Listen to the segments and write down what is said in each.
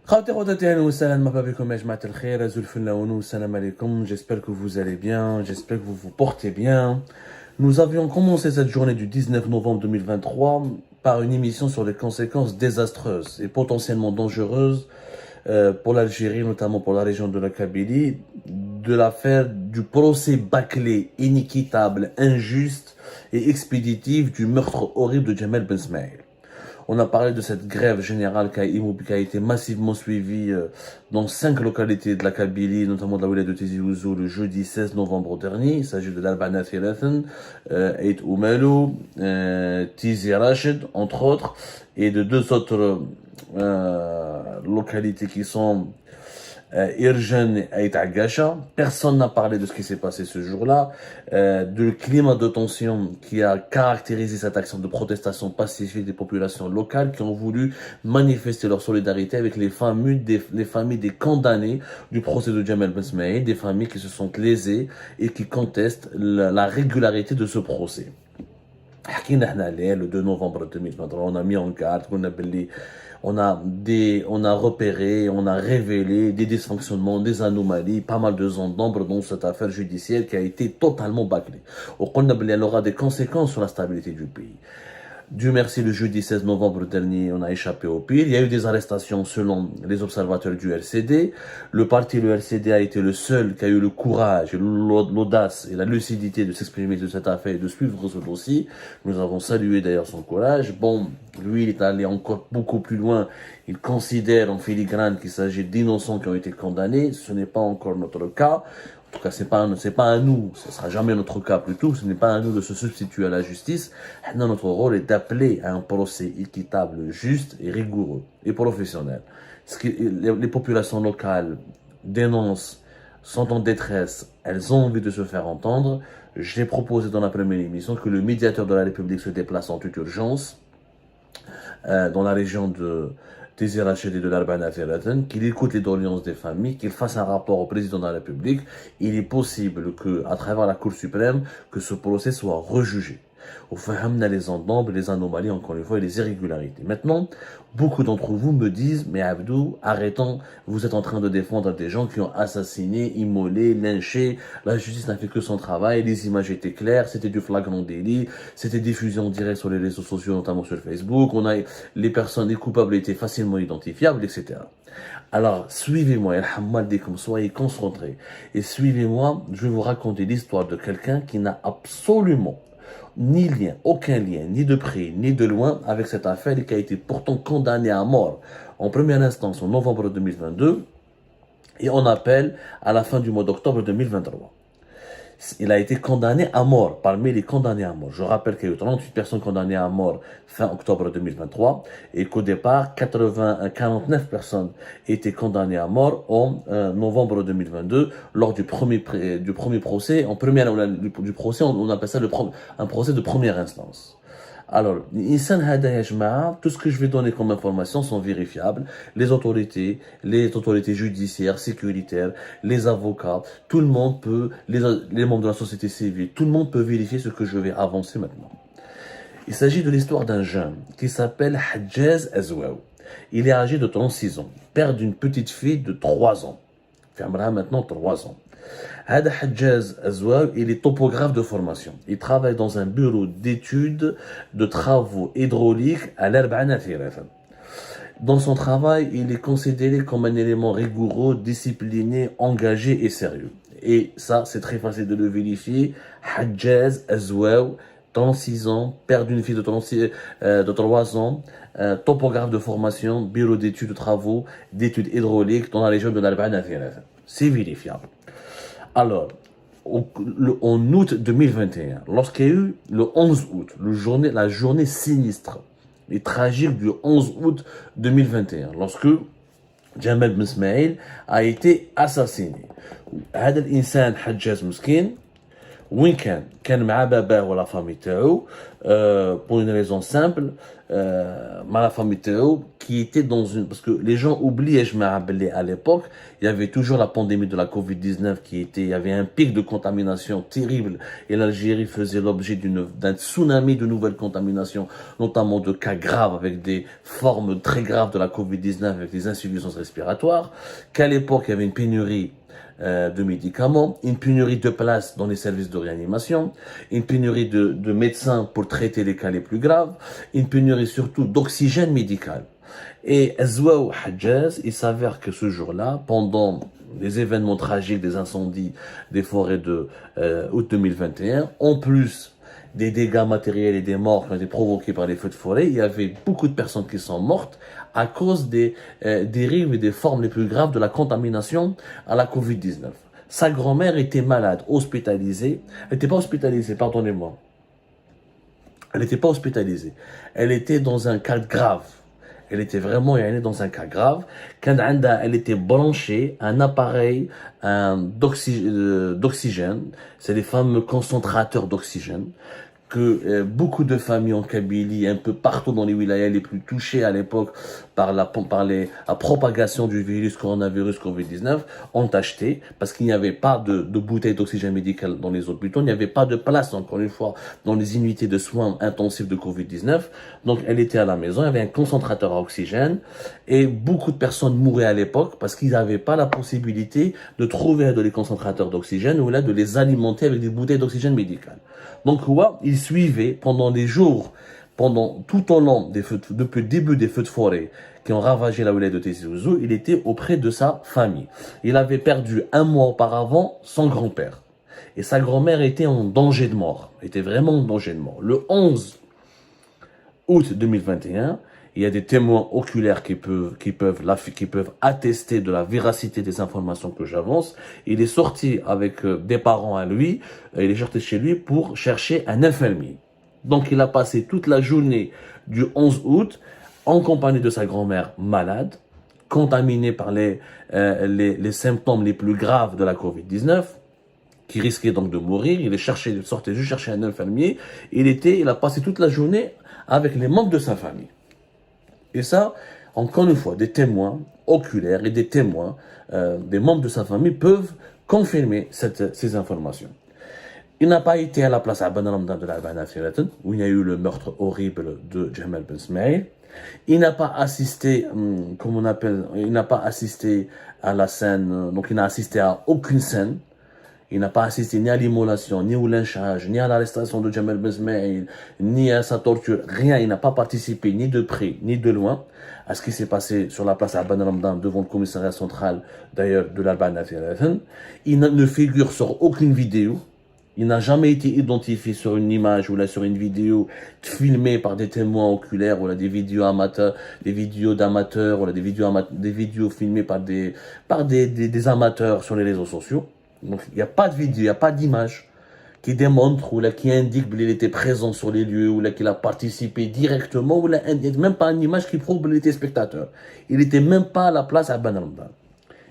J'espère que vous allez bien, j'espère que vous vous portez bien. Nous avions commencé cette journée du 19 novembre 2023 par une émission sur les conséquences désastreuses et potentiellement dangereuses pour l'Algérie, notamment pour la région de la Kabylie, de l'affaire du procès bâclé, inéquitable, injuste et expéditif du meurtre horrible de Djamel Ben Smaïl. On a parlé de cette grève générale qui a été massivement suivie dans 5 localités de la Kabylie, notamment de la wilaya de Tizi Ouzou, le jeudi 16 novembre dernier. Il s'agit de l'Albana Thilathan, Eid Oumalou, Tizi Rachid, entre autres, et de 2 autres localités qui sont Irjen et Ait Agasha. Personne n'a parlé de ce qui s'est passé ce jour-là, du climat de tension qui a caractérisé cette action de protestation pacifique des populations locales qui ont voulu manifester leur solidarité avec les familles des condamnés du procès de Djamel Ben Smaïl, des familles qui se sont lésées et qui contestent la régularité de ce procès. Le 2 novembre 2023, on a mis en garde on a repéré, on a révélé des dysfonctionnements, des anomalies, pas mal de zones d'ombre dans cette affaire judiciaire qui a été totalement bâclée. Elle aura des conséquences sur la stabilité du pays. Dieu merci, le jeudi 16 novembre dernier, on a échappé au pire. Il y a eu des arrestations selon les observateurs du LCD. Le LCD a été le seul qui a eu le courage, l'audace et la lucidité de s'exprimer de cette affaire et de suivre ce dossier. Nous avons salué d'ailleurs son courage. Bon, lui, il est allé encore beaucoup plus loin. Il considère en filigrane qu'il s'agit d'innocents qui ont été condamnés. Ce n'est pas encore notre cas. En tout cas, c'est pas à nous, ce sera jamais notre cas plutôt, ce n'est pas à nous de se substituer à la justice. Notre rôle est d'appeler à un procès équitable, juste et rigoureux et professionnel. Les populations locales dénoncent, sont en détresse, elles ont envie de se faire entendre. J'ai proposé dans la première émission que le médiateur de la République se déplace en toute urgence dans la région de Tizi Rachid et de l'Albana Thilathan, qu'il écoute les doléances des familles, qu'il fasse un rapport au président de la République. Il est possible que, à travers la Cour suprême, que ce procès soit rejugé. Au fur et à mesure les endombres, les anomalies, encore une fois, et les irrégularités. Maintenant, beaucoup d'entre vous me disent, mais Abdou, arrêtons, vous êtes en train de défendre des gens qui ont assassiné, immolé, lynché, la justice n'a fait que son travail, les images étaient claires, c'était du flagrant délit, c'était diffusé en direct sur les réseaux sociaux, notamment sur Facebook, les personnes, les coupables étaient facilement identifiables, etc. Alors, suivez-moi, soyez concentrés, et suivez-moi, je vais vous raconter l'histoire de quelqu'un qui n'a absolument ni lien, aucun lien, ni de près, ni de loin avec cette affaire et qui a été pourtant condamné à mort en première instance en novembre 2022 et en appel à la fin du mois d'octobre 2023. Il a été condamné à mort, parmi les condamnés à mort. Je rappelle qu'il y a eu 38 personnes condamnées à mort fin octobre 2023 et qu'au départ, 49 personnes étaient condamnées à mort en novembre 2022 lors du premier procès. Du procès, on appelle ça un procès de première instance. Alors, tout ce que je vais donner comme information sont vérifiables. Les autorités judiciaires, sécuritaires, les avocats, tout le monde peut, les membres de la société civile, tout le monde peut vérifier ce que je vais avancer maintenant. Il s'agit de l'histoire d'un jeune qui s'appelle Hadjaz Azouaou. Il est âgé de 36 ans, père d'une petite fille de 3 ans. Il a maintenant 3 ans. Hadjaz Azouaou, il est topographe de formation. Il travaille dans un bureau d'études de travaux hydrauliques à l'Albana Thilathan. Dans son travail, il est considéré comme un élément rigoureux, discipliné, engagé et sérieux. Et ça, c'est très facile de le vérifier. Hadjaz Azouaou, 36 ans, père d'une fille de 3 ans, topographe de formation, bureau d'études de travaux, d'études hydrauliques dans la région de l'Albana Thilathan. C'est vérifiable. Alors, en août 2021, lorsqu'il y a eu le 11 août, la journée sinistre et tragique du 11 août 2021, lorsque Djamel Ben Smaïl a été assassiné. هذا الإنسان حجاز مسكين وين كان مع باباه ولا فامي تاعو pour une raison simple مع la famille تاعو qui était dans une... Parce que les gens oublient, je me rappelais à l'époque, il y avait toujours la pandémie de la Covid-19 qui était... Il y avait un pic de contamination terrible et l'Algérie faisait l'objet d'un tsunami de nouvelles contaminations, notamment de cas graves avec des formes très graves de la Covid-19 avec des insuffisances respiratoires, qu'à l'époque il y avait une pénurie de médicaments, une pénurie de places dans les services de réanimation, une pénurie de médecins pour traiter les cas les plus graves, une pénurie surtout d'oxygène médical. Et Azwa ou Hadjaz, il s'avère que ce jour-là, pendant les événements tragiques des incendies des forêts de août 2021, en plus des dégâts matériels et des morts qui ont été provoqués par les feux de forêt, il y avait beaucoup de personnes qui sont mortes à cause des dérives et des formes les plus graves de la contamination à la Covid-19. Sa grand-mère était malade, hospitalisée. Elle n'était pas hospitalisée, pardonnez-moi. Elle n'était pas hospitalisée. Elle était dans un cas grave. Elle était vraiment dans un cas grave. Quand elle était branchée à un appareil d'oxygène, c'est les fameux concentrateurs d'oxygène, que beaucoup de familles en Kabylie, un peu partout dans les wilayas les plus touchés à l'époque par la propagation du virus coronavirus Covid-19, ont acheté, parce qu'il n'y avait pas de bouteilles d'oxygène médical dans les hôpitaux, il n'y avait pas de place, encore une fois, dans les unités de soins intensifs de Covid-19. Donc, elle était à la maison, il y avait un concentrateur à oxygène, et beaucoup de personnes mouraient à l'époque parce qu'ils n'avaient pas la possibilité de trouver des concentrateurs d'oxygène ou là de les alimenter avec des bouteilles d'oxygène médical. Donc, il suivait pendant des jours, tout au long depuis le début des feux de forêt qui ont ravagé la wilaya de Tizi Ouzou, il était auprès de sa famille. Il avait perdu un mois auparavant son grand-père. Et sa grand-mère était en danger de mort. Était vraiment en danger de mort. Le 11 août 2021, il y a des témoins oculaires qui peuvent attester de la véracité des informations que j'avance. Il est sorti avec des parents à lui, il est sorti chez lui pour chercher un infirmier. Donc il a passé toute la journée du 11 août en compagnie de sa grand-mère malade, contaminée par les symptômes les plus graves de la Covid-19, qui risquait donc de mourir. Il sortait juste chercher un infirmier. Il a passé toute la journée avec les membres de sa famille. Et ça, encore une fois, des témoins oculaires et des témoins, des membres de sa famille peuvent confirmer ces informations. Il n'a pas été à la place Aban Ramadan de l'Albana Firatan, où il y a eu le meurtre horrible de Jamal Ben Smaïl. Il n'a pas assisté, il n'a pas assisté à la scène, donc il n'a assisté à aucune scène. Il n'a pas assisté ni à l'immolation, ni au lynchage, ni à l'arrestation de Jamal Ben Smaïl, ni à sa torture. Rien, il n'a pas participé, ni de près, ni de loin, à ce qui s'est passé sur la place Aban Ramadan, devant le commissariat central, d'ailleurs, de l'Albana Firatan. Il ne figure sur aucune vidéo. Il n'a jamais été identifié sur une image ou là sur une vidéo filmée par des témoins oculaires ou là des vidéos amateurs, des vidéos d'amateurs ou là des vidéos filmées par des amateurs sur les réseaux sociaux. Donc il n'y a pas de vidéo, il n'y a pas d'image qui démontre ou là qui indique qu'il était présent sur les lieux ou là qu'il a participé directement ou là même pas une image qui prouve qu'il était spectateur. Il n'était même pas à la place à Ben Ramadan.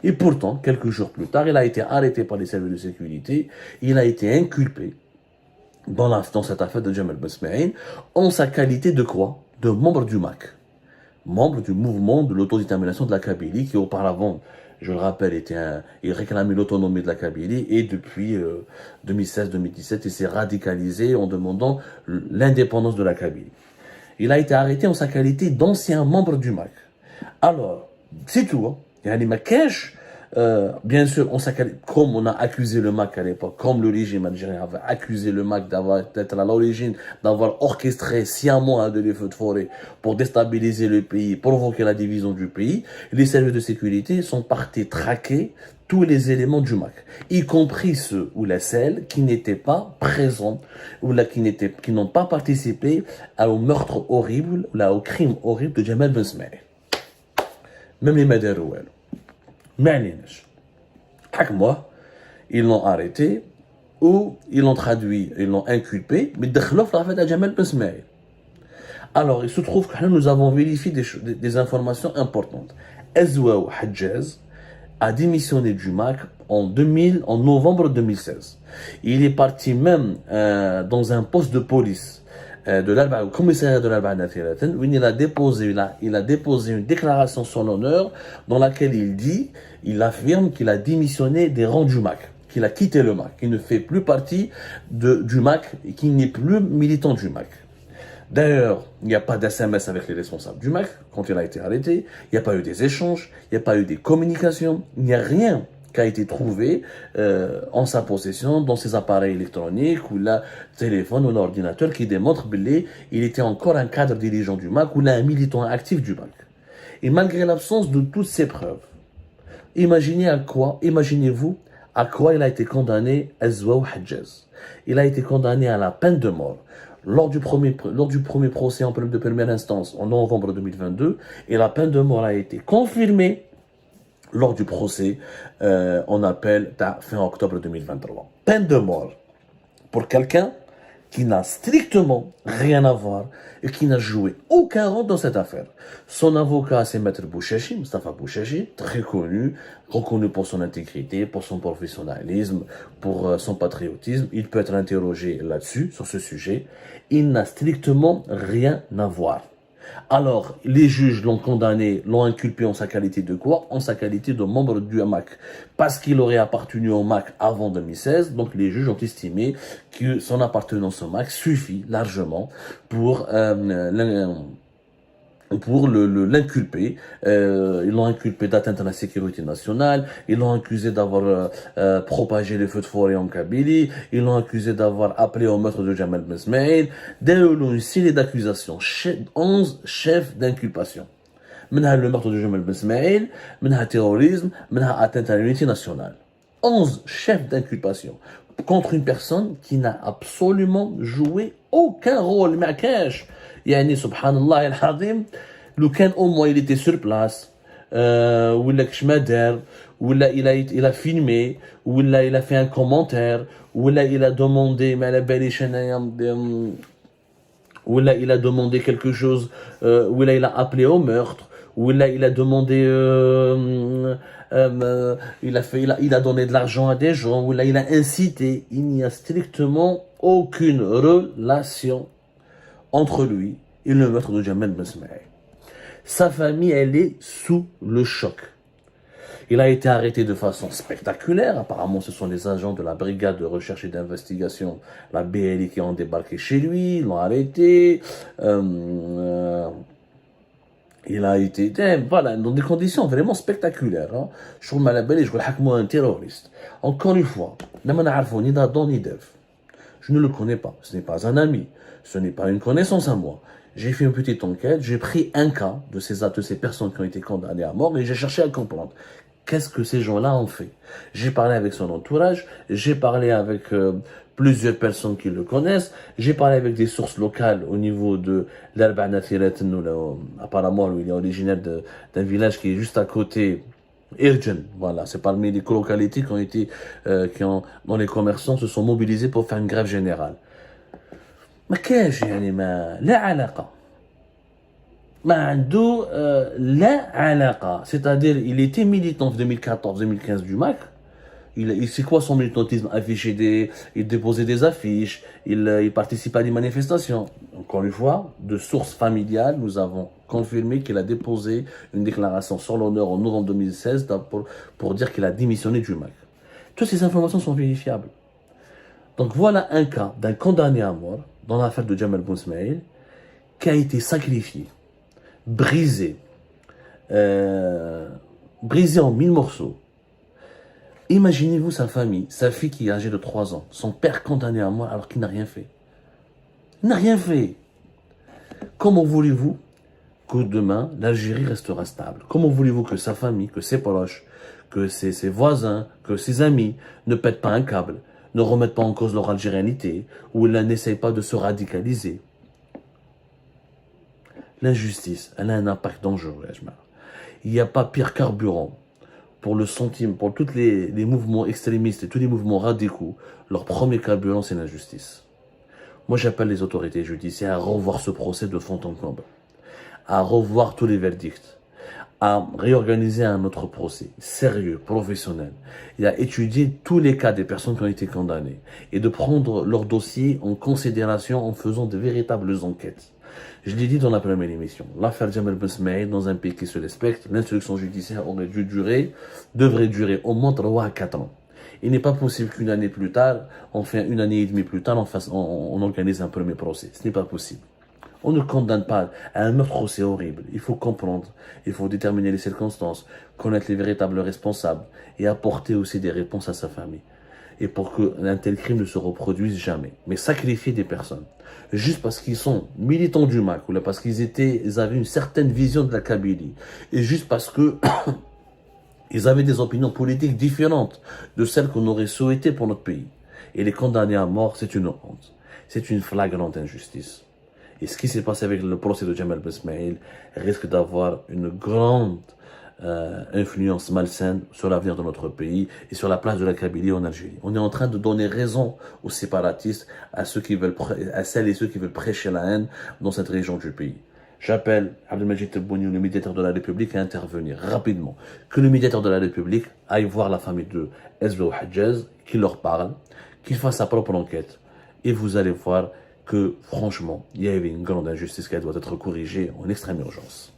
Et pourtant, quelques jours plus tard, il a été arrêté par les services de sécurité. Il a été inculpé dans cette affaire de Jamal Ben Smaïl en sa qualité de quoi? De membre du MAC. Membre du mouvement de l'autodétermination de la Kabylie qui auparavant, je le rappelle, il réclamait l'autonomie de la Kabylie et depuis 2016-2017, il s'est radicalisé en demandant l'indépendance de la Kabylie. Il a été arrêté en sa qualité d'ancien membre du MAC. Alors, c'est tout, hein. Yani ma cache, bien sûr, comme on a accusé le MAC à l'époque, comme le régime algérien avait accusé le MAC d'être à l'origine, d'avoir orchestré sciemment des feux de forêt pour déstabiliser le pays, provoquer la division du pays, les services de sécurité sont partis traquer tous les éléments du MAC, y compris ceux ou celles qui n'étaient pas présents ou qui n'ont pas participé au meurtre horrible, au crime horrible de Jamal Ben Smaïl. Même les Madarouel. Mais chaque mois, ils l'ont arrêté ou ils l'ont traduit, ils l'ont inculpé, mais d'Khlof l'a fait à Jamal Ben Smaïl. Alors, il se trouve que nous avons vérifié des informations importantes. Azwa Hadjaz a démissionné du MAC en novembre 2016. Il est parti même dans un poste de police au commissariat de l'Arba'a Nathiratan, où il a déposé une déclaration sur l'honneur dans laquelle il affirme qu'il a démissionné des rangs du MAC, qu'il a quitté le MAC, qu'il ne fait plus partie du MAC et qu'il n'est plus militant du MAC. D'ailleurs, il n'y a pas d'SMS avec les responsables du MAC quand il a été arrêté, il n'y a pas eu des échanges, il n'y a pas eu des communications, il n'y a rien qui a été trouvé en sa possession dans ses appareils électroniques ou le téléphone ou l'ordinateur qui démontre qu'il était encore un cadre dirigeant du MAC ou là un militant actif du MAC. Et malgré l'absence de toutes ces preuves, imaginez-vous à quoi il a été condamné Azwaou Hadjaz. Il a été condamné à la peine de mort lors du premier procès de première instance en novembre 2022 et la peine de mort a été confirmée lors du procès en appel fin octobre 2023. Peine de mort pour quelqu'un qui n'a strictement rien à voir et qui n'a joué aucun rôle dans cette affaire. Son avocat, c'est Maître Bouchachi, Mustafa Bouchachi, très connu, reconnu pour son intégrité, pour son professionnalisme, pour son patriotisme. Il peut être interrogé là-dessus, sur ce sujet. Il n'a strictement rien à voir. Alors, les juges l'ont condamné, l'ont inculpé en sa qualité de quoi? En sa qualité de membre du MAC. Parce qu'il aurait appartenu au MAC avant 2016, donc les juges ont estimé que son appartenance au MAC suffit largement pour l'inculper. Ils l'ont inculpé d'atteinte à la sécurité nationale, ils l'ont accusé d'avoir propagé les feux de forêt en Kabylie, ils l'ont accusé d'avoir appelé au meurtre de Jamal Ben Smaïl. D'ailleurs, ils ont une série d'accusations, 11 chefs d'inculpation. منها le meurtre de Jamal Ben Smaïl, منها terrorisme, منها atteinte à l'unité nationale. 11 chefs d'inculpation contre une personne qui n'a absolument joué aucun rôle. ما كاش يعني سبحان الله العظيم لو كان au moins il était sur place ولا كش ما دار ولا il a filmé ولا il a fait un commentaire ولا il a demandé ما على باليش انايا ولا il a demandé quelque chose ولا il a appelé au meurtre ولا il a demandé il a donné de l'argent à des gens ou là il a incité. Il n'y a strictement aucune relation entre lui et le meurtre de Jamal Ben Smaïl. Sa famille, elle est sous le choc. Il a été arrêté de façon spectaculaire. Apparemment, ce sont les agents de la brigade de recherche et d'investigation, la BLI, qui ont débarqué chez lui, l'ont arrêté. Il a été, voilà, dans des conditions vraiment spectaculaires. Hein. Je trouve malabel, je vois un terroriste. Encore une fois, ni d'Adam ni d'Ève. Je ne le connais pas. Ce n'est pas un ami. Ce n'est pas une connaissance à moi. J'ai fait une petite enquête. J'ai pris un cas de ces personnes qui ont été condamnées à mort et j'ai cherché à comprendre. Qu'est-ce que ces gens-là ont fait? J'ai parlé avec son entourage. J'ai parlé avec plusieurs personnes qui le connaissent. J'ai parlé avec des sources locales au niveau de l'Arba'a Nathiratan. Apparemment, lui, il est originaire d'un village qui est juste à côté. Irjen, voilà, c'est parmi les localités qui ont été, dont les commerçants se sont mobilisés pour faire une grève générale. ما كاش يعني ما لا علاقة ما عنده لا علاقة. C'est-à-dire il était militant en 2014-2015 du MAC. C'est quoi son militantisme? Il déposait des affiches, il participait à des manifestations. Encore une fois, de sources familiales, nous avons confirmé qu'il a déposé une déclaration sur l'honneur en novembre 2016 pour dire qu'il a démissionné du MAC. Toutes ces informations sont vérifiables. Donc voilà un cas d'un condamné à mort dans l'affaire de Jamal Ben Smaïl qui a été sacrifié, brisé en 1000 morceaux. Imaginez-vous sa famille, sa fille qui est âgée de 3 ans, son père condamné à mort alors qu'il n'a rien fait. Il n'a rien fait. Comment voulez-vous que demain l'Algérie restera stable? Comment voulez-vous que sa famille, que ses proches, que ses voisins, que ses amis ne pètent pas un câble, ne remettent pas en cause leur algérianité, ou n'essayent pas de se radicaliser? L'injustice, elle a un impact dangereux. Il n'y a pas pire carburant pour le sentiment, pour tous les mouvements extrémistes et tous les mouvements radicaux. Leur premier carburant, c'est l'injustice. Moi, j'appelle les autorités judiciaires à revoir ce procès de fond en comble, à revoir tous les verdicts, à réorganiser un autre procès sérieux, professionnel, et à étudier tous les cas des personnes qui ont été condamnées et de prendre leur dossier en considération en faisant de véritables enquêtes. Je l'ai dit dans la première émission, l'affaire Jamal Ben Smaïl, dans un pays qui se respecte, l'instruction judiciaire devrait durer au moins 3 à 4 ans. Il n'est pas possible qu'une année plus tard, enfin une année et demie plus tard, on organise un premier procès. Ce n'est pas possible. On ne condamne pas à un meurtre, c'est horrible. Il faut comprendre, il faut déterminer les circonstances, connaître les véritables responsables et apporter aussi des réponses à sa famille. Et pour qu'un tel crime ne se reproduise jamais. Mais sacrifier des personnes, juste parce qu'ils sont militants du MAC, ou là parce ils avaient une certaine vision de la Kabylie, et juste parce que ils avaient des opinions politiques différentes de celles qu'on aurait souhaitées pour notre pays. Et les condamner à mort, c'est une honte. C'est une flagrante injustice. Et ce qui s'est passé avec le procès de Jamal Ben Smaïl risque d'avoir une grande influence malsaine sur l'avenir de notre pays et sur la place de la Kabylie en Algérie. On est en train de donner raison aux séparatistes, à celles et ceux qui veulent prêcher la haine dans cette région du pays. J'appelle Abdelmajid Tebboune, le médiateur de la République, à intervenir rapidement. Que le médiateur de la République aille voir la famille de Ezra Hadjaz, qu'il leur parle, qu'il fasse sa propre enquête. Et vous allez voir que, franchement, il y avait une grande injustice qui doit être corrigée en extrême urgence.